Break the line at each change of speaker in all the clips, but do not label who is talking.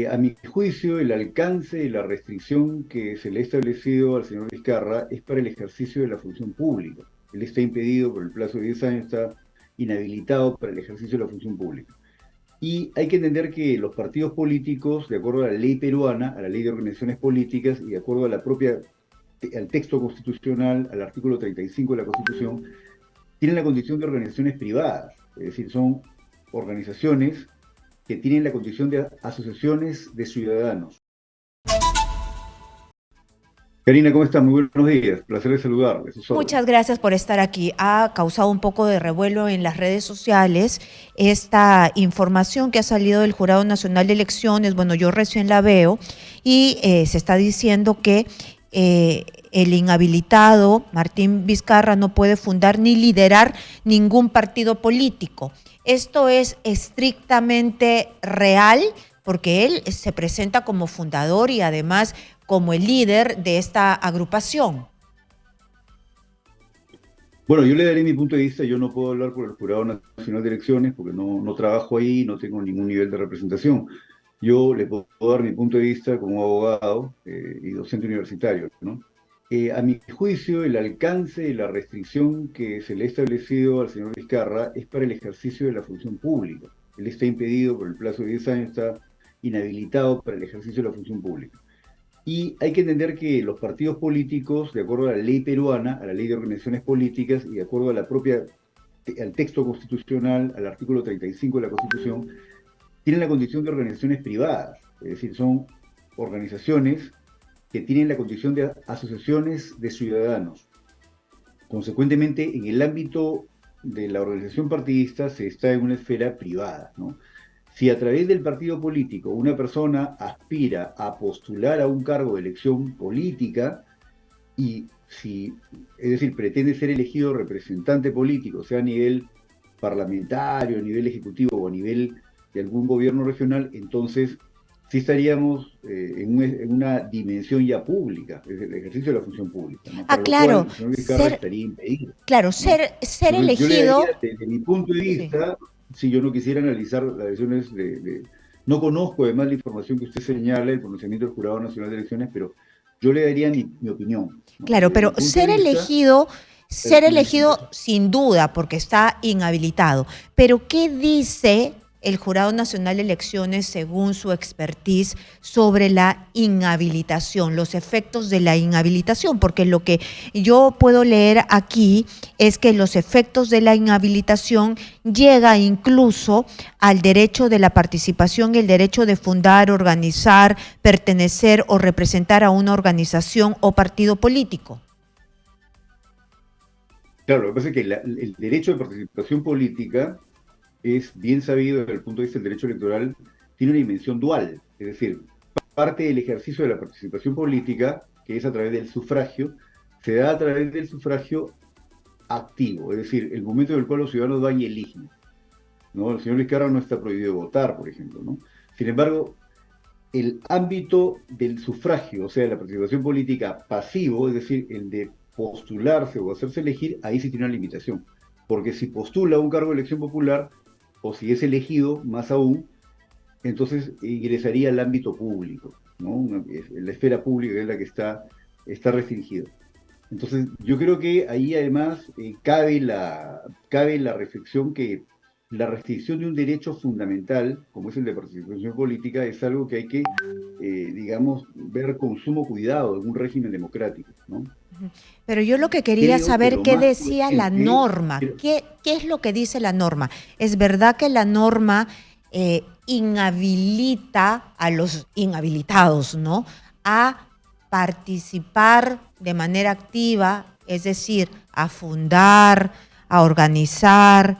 A mi juicio, el alcance de la restricción que se le ha establecido al señor Vizcarra es para el ejercicio de la función pública. Él está impedido por el plazo de 10 años, está inhabilitado para el ejercicio de la función pública. Y hay que entender que los partidos políticos, de acuerdo a la ley peruana, a la ley de organizaciones políticas y de acuerdo a la propia, al texto constitucional, al artículo 35 de la Constitución, tienen la condición de organizaciones privadas, es decir, son organizaciones que tienen la condición de asociaciones de ciudadanos. Karina, ¿cómo estás? Muy buenos días. Placer de saludarles. Sus órdenes.
Muchas gracias por estar aquí. Ha causado un poco de revuelo en las redes sociales esta información que ha salido del Jurado Nacional de Elecciones. Bueno, yo recién la veo y se está diciendo que el inhabilitado Martín Vizcarra no puede fundar ni liderar ningún partido político. Esto es estrictamente real porque él se presenta como fundador y además como el líder de esta agrupación.
Bueno, yo le daré mi punto de vista. Yo no puedo hablar por el Jurado Nacional de Elecciones porque no trabajo ahí, no tengo ningún nivel de representación. Yo le puedo dar mi punto de vista como abogado y docente universitario, ¿no? A mi juicio, el alcance de la restricción que se le ha establecido al señor Vizcarra es para el ejercicio de la función pública. Él está impedido por el plazo de 10 años, está inhabilitado para el ejercicio de la función pública. Y hay que entender que los partidos políticos, de acuerdo a la ley peruana, a la ley de organizaciones políticas y de acuerdo a la propia, al texto constitucional, al artículo 35 de la Constitución, tienen la condición de organizaciones privadas, es decir, son organizaciones que tienen la condición de asociaciones de ciudadanos. Consecuentemente, en el ámbito de la organización partidista se está en una esfera privada, ¿no? Si a través del partido político una persona aspira a postular a un cargo de elección política y si, es decir, pretende ser elegido representante político, sea a nivel parlamentario, a nivel ejecutivo o a nivel de algún gobierno regional, entonces sí estaríamos en una dimensión ya pública, es el ejercicio de la función pública, ¿no?
Ah,
Para lo cual
claro,
el señor Vizcarra estaría impedido, ¿no?
ser
Entonces yo le daría,
elegido,
desde mi punto de
sí.
vista, si yo no quisiera analizar las elecciones no conozco además la información que usted señala, el pronunciamiento del Jurado Nacional de Elecciones, pero yo le daría mi opinión, ¿no?
Claro,
Desde
pero
mi punto de vista,
ser
la
elegido sin duda, porque está inhabilitado. Pero ¿qué dice el Jurado Nacional de Elecciones, según su expertise, sobre la inhabilitación, los efectos de la inhabilitación? Porque lo que yo puedo leer aquí es que los efectos de la inhabilitación llega incluso al derecho de la participación y el derecho de fundar, organizar, pertenecer o representar a una organización o partido político.
claro, lo que pasa es que el derecho de participación política es bien sabido desde el punto de vista del derecho electoral, tiene una dimensión dual, es decir, parte del ejercicio de la participación política, que es a través del sufragio, se da a través del sufragio activo, es decir, el momento en el cual los ciudadanos van y eligen, ¿no? El señor Vizcarra no está prohibido votar, por ejemplo, ¿no? Sin embargo, el ámbito del sufragio, o sea, la participación política pasivo, es decir, el de postularse o hacerse elegir, ahí sí tiene una limitación. Porque si postula un cargo de elección popular, o si es elegido, más aún, entonces ingresaría al ámbito público, ¿no? La esfera pública es la que está restringida. Entonces, yo creo que ahí además cabe la reflexión que la restricción de un derecho fundamental, como es el de participación política, es algo que hay que, digamos, ver con sumo cuidado en un régimen democrático, ¿no?
Pero yo lo que quería
Creo que
saber
lo
qué
más
decía la
prudente,
norma, qué es lo que dice la norma. ¿Es verdad que la norma inhabilita a los inhabilitados, ¿no? A participar de manera activa, es decir, a fundar, a organizar,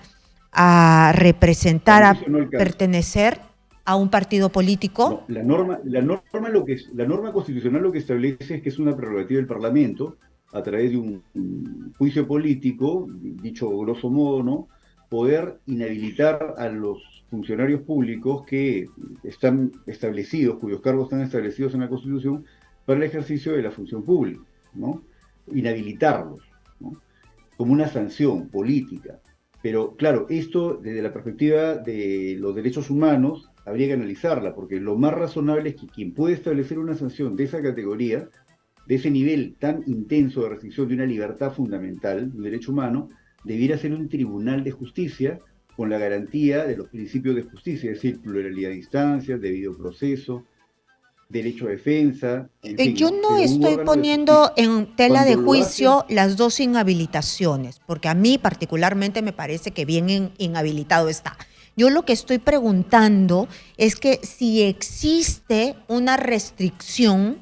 a
a
representar,
mi
a
juicio no alcanza.
pertenecer a un partido político?
No, la norma constitucional lo que establece es que es una prerrogativa del Parlamento, a través de un juicio político, dicho grosso modo, ¿no? Poder inhabilitar a los funcionarios públicos que están establecidos, cuyos cargos están establecidos en la Constitución, para el ejercicio de la función pública, ¿no? Inhabilitarlos, ¿no? Como una sanción política. Pero claro, esto desde la perspectiva de los derechos humanos habría que analizarla, porque lo más razonable es que quien puede establecer una sanción de esa categoría, de ese nivel tan intenso de restricción de una libertad fundamental, un derecho humano, debiera ser un tribunal de justicia con la garantía de los principios de justicia, es decir, pluralidad de instancias, debido proceso, derecho a defensa, en fin,
Yo
¿no?
no
Pero un
estoy
órgano de
poniendo
justicia.
en tela de
Cuando lo hace,
juicio las dos inhabilitaciones, porque a mí particularmente me parece que bien inhabilitado está. Yo lo que estoy preguntando es que si existe una restricción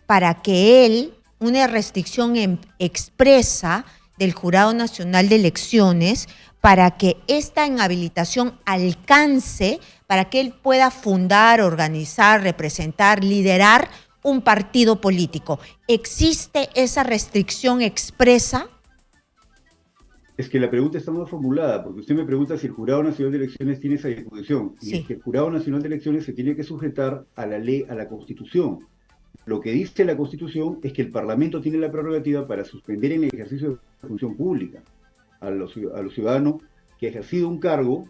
para que él, una restricción expresa del Jurado Nacional de Elecciones, para que esta inhabilitación alcance, para que él pueda fundar, organizar, representar, liderar un partido político. ¿Existe esa restricción expresa?
es que la pregunta está mal formulada, porque usted me pregunta si el Jurado Nacional de Elecciones tiene esa disposición, y es
Sí.
que el Jurado Nacional de Elecciones se tiene que sujetar a la ley, a la Constitución. Lo que dice la Constitución es que el Parlamento tiene la prerrogativa para suspender en el ejercicio de la función pública a los ciudadanos que ha ejercido un cargo,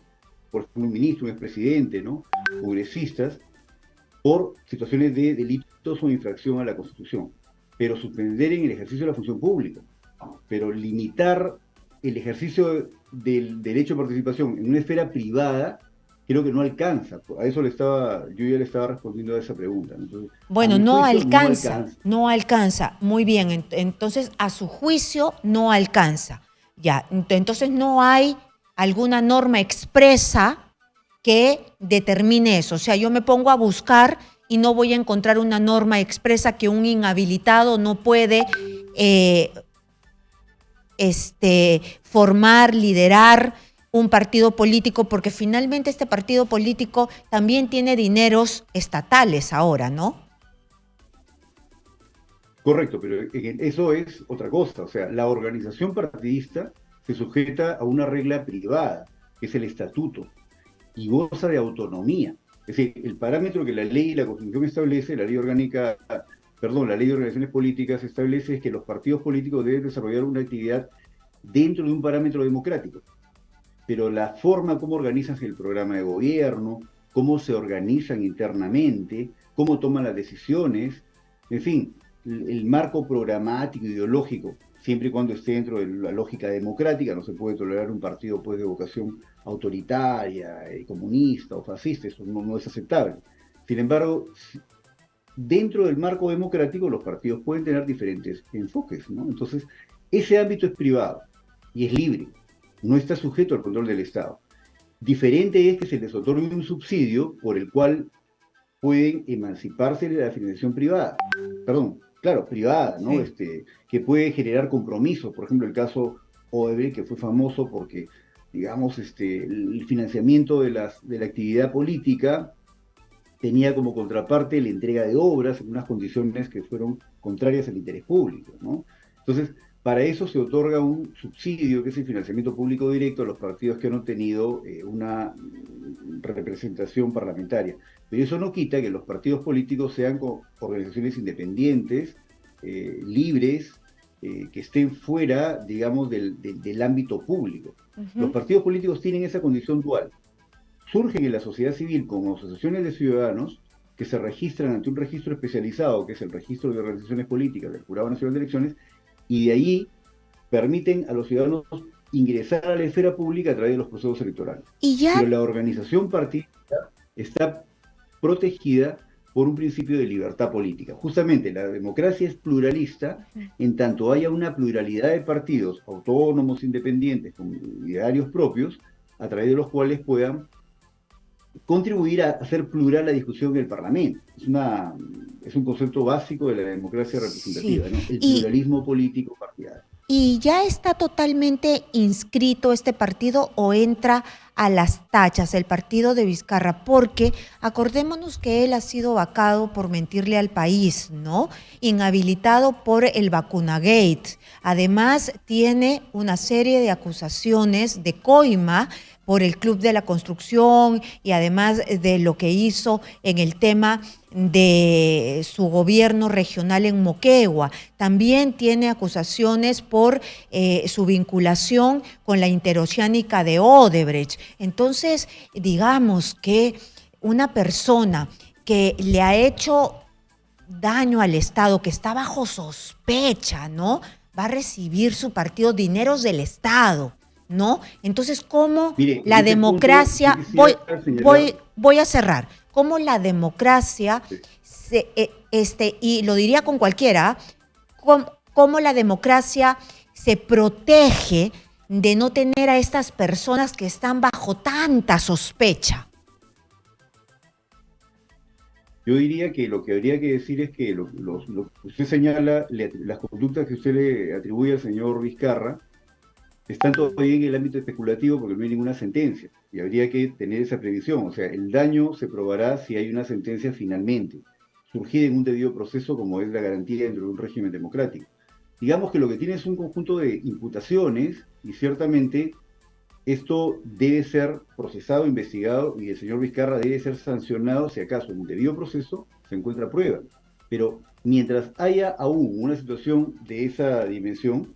por ejemplo, un ministro, un expresidente, ¿no? Congresistas, por situaciones de delitos o infracción a la Constitución, pero suspender en el ejercicio de la función pública, pero limitar el ejercicio del derecho a participación en una esfera privada, creo que no alcanza. A eso yo ya le estaba respondiendo a esa pregunta. Entonces, a
Bueno,
mi
no
juicio, no
alcanza,
alcanza.
no alcanza. Muy bien, entonces a su juicio no alcanza. Ya, entonces no hay alguna norma expresa que determine eso. O sea, yo me pongo a buscar y no voy a encontrar una norma expresa que un inhabilitado no puede eh, formar, liderar un partido político, porque finalmente este partido político también tiene dineros estatales ahora, ¿no?
Correcto, pero eso es otra cosa. O sea, la organización partidista se sujeta a una regla privada, que es el estatuto, y goza de autonomía. Es decir, el parámetro que la ley y la Constitución establece, la ley orgánica, perdón, la ley de organizaciones políticas establece es que los partidos políticos deben desarrollar una actividad dentro de un parámetro democrático. Pero la forma como organizan el programa de gobierno, cómo se organizan internamente, cómo toman las decisiones, en fin, el marco programático, ideológico, siempre y cuando esté dentro de la lógica democrática, no se puede tolerar un partido pues, de vocación autoritaria, comunista o fascista, eso no es aceptable. Sin embargo, dentro del marco democrático los partidos pueden tener diferentes enfoques, ¿no? Entonces, ese ámbito es privado y es libre, no está sujeto al control del Estado. Diferente es que se les otorgue un subsidio por el cual pueden emanciparse de la financiación privada. Perdón, claro, privada, ¿no?
Sí.
Que puede generar compromisos. Por ejemplo, el caso Odebrecht, que fue famoso porque, digamos, el financiamiento de la actividad política tenía como contraparte la entrega de obras en unas condiciones que fueron contrarias al interés público, ¿no? Entonces, para eso se otorga un subsidio, que es el financiamiento público directo a los partidos que han obtenido una representación parlamentaria. Pero eso no quita que los partidos políticos sean organizaciones independientes, libres, que estén fuera, digamos, del ámbito público. Los
Ujú.
partidos políticos tienen esa condición dual. Surgen en la sociedad civil como asociaciones de ciudadanos que se registran ante un registro especializado, que es el registro de organizaciones políticas del Jurado Nacional de Elecciones, y de ahí permiten a los ciudadanos ingresar a la esfera pública a través de los procesos electorales.
Y ya,
Pero la organización partidista está protegida por un principio de libertad política. Justamente la democracia es pluralista en tanto haya una pluralidad de partidos autónomos, independientes, con idearios propios, a través de los cuales puedan contribuir a hacer plural la discusión en el Parlamento. Es un concepto básico de la democracia
sí.
representativa, ¿no? El
Y,
pluralismo político partidario.
¿Y ya está totalmente inscrito este partido o entra a las tachas el partido de Vizcarra? Porque acordémonos que él ha sido vacado por mentirle al país, ¿no? Inhabilitado por el Vacunagate. Además, tiene una serie de acusaciones de coima por el Club de la Construcción y además de lo que hizo en el tema de su gobierno regional en Moquegua. También tiene acusaciones por su vinculación con la interoceánica de Odebrecht. Entonces, digamos que una persona que le ha hecho daño al Estado, que está bajo sospecha, ¿no? Va a recibir su partido dineros del Estado, ¿no? Entonces, ¿cómo
Mire, en
la
ese punto yo
democracia,
quisiera señalar,
voy a cerrar, cómo la democracia, y lo diría con cualquiera, cómo la democracia se protege de no tener a estas personas que están bajo tanta sospecha?
yo diría que lo que habría que decir es que lo que usted señala, las conductas que usted le atribuye al señor Vizcarra, están todavía en el ámbito especulativo porque no hay ninguna sentencia y habría que tener esa previsión. O sea, el daño se probará si hay una sentencia finalmente, surgida en un debido proceso como es la garantía dentro de un régimen democrático. Digamos que lo que tiene es un conjunto de imputaciones y ciertamente esto debe ser procesado, investigado y el señor Vizcarra debe ser sancionado si acaso en un debido proceso se encuentra prueba. Pero mientras haya aún una situación de esa dimensión,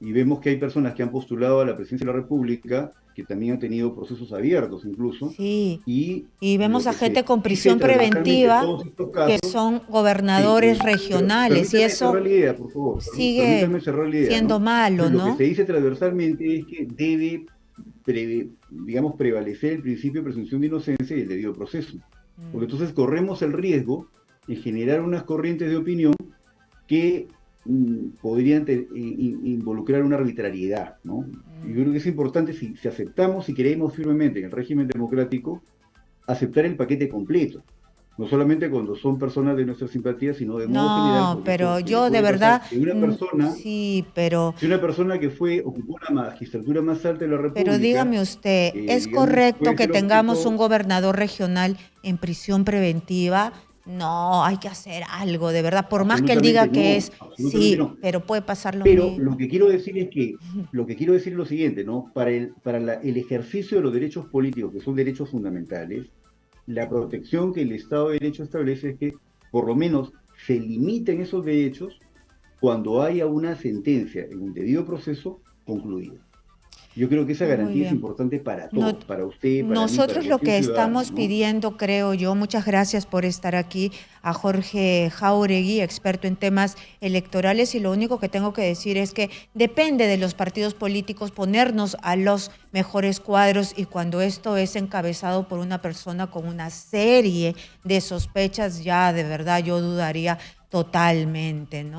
y vemos que hay personas que han postulado a la presidencia de la República, que también han tenido procesos abiertos incluso,
Sí,
y
y vemos
lo
a
que
gente
se
con
dice
prisión
transversalmente en
preventiva
todos estos
que
casos,
son
sí,
gobernadores
pero
regionales y
permítame
eso
cerrar la idea, por favor,
sigue
permítame cerrar la idea,
siendo
¿no?
malo,
Entonces, lo que
¿no?
se dice transversalmente es que debe, digamos, prevalecer el principio de presunción de inocencia y el debido proceso, porque
Mm,
entonces corremos el riesgo de generar unas corrientes de opinión que podrían involucrar una arbitrariedad, ¿no? Y yo
mm.
creo que es importante, si aceptamos y creemos firmemente en el régimen democrático, aceptar el paquete completo, no solamente cuando son personas de nuestra simpatía, sino de modo general,
No,
porque esto
pero
que le
yo de
puede
verdad,
pasar de una persona,
sí, pero
si una persona que ocupó la magistratura más alta de la República,
dígame usted, ¿es
digamos,
correcto
puede
que
ser
tengamos un
objeto.
gobernador regional en prisión preventiva? No, hay que hacer algo, de verdad, por más que él diga que es,
Absolutamente
sí,
no.
pero puede pasar lo
Pero
mismo.
lo que quiero decir es que, lo que quiero decir es lo siguiente, ¿no? El ejercicio de los derechos políticos, que son derechos fundamentales, la protección que el Estado de Derecho establece es que, por lo menos, se limiten esos derechos cuando haya una sentencia en un debido proceso concluida. Yo creo que esa
Muy
garantía es
bien.
importante para
No-
todos, para usted, para mí, para
Nosotros lo
cualquier
que
ciudadano,
estamos
¿no?
pidiendo, creo yo, muchas gracias por estar aquí, a Jorge Jauregui, experto en temas electorales, y lo único que tengo que decir es que depende de los partidos políticos ponernos a los mejores cuadros, y cuando esto es encabezado por una persona con una serie de sospechas, ya de verdad yo dudaría totalmente, ¿no?